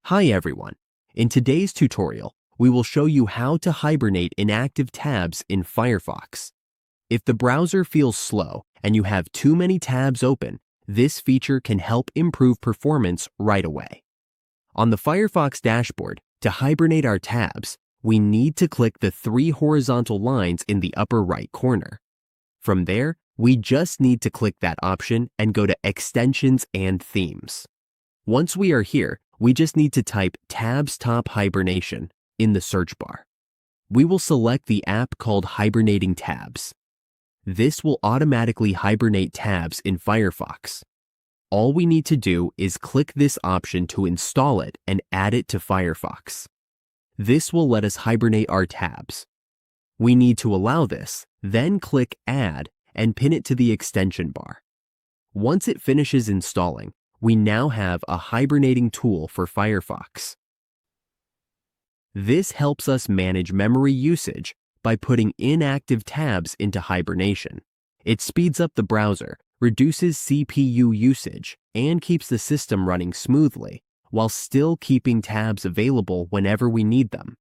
Hi everyone. In today's tutorial, we will show you how to hibernate inactive tabs in Firefox. If the browser feels slow and you have too many tabs open, this feature can help improve performance right away. On the Firefox dashboard, to hibernate our tabs, we need to click the three horizontal lines in the upper right corner. From there, we just need to click that option and go to Extensions and Themes. Once we are here, we just need to type Tabs Top Hibernation in the search bar. We will select the app called Hibernating Tabs. This will automatically hibernate tabs in Firefox. All we need to do is click this option to install it and add it to Firefox. This will let us hibernate our tabs. We need to allow this, then click Add and pin it to the extension bar. Once it finishes installing, we now have a hibernating tool for Firefox. This helps us manage memory usage by putting inactive tabs into hibernation. It speeds up the browser, reduces CPU usage, and keeps the system running smoothly, while still keeping tabs available whenever we need them.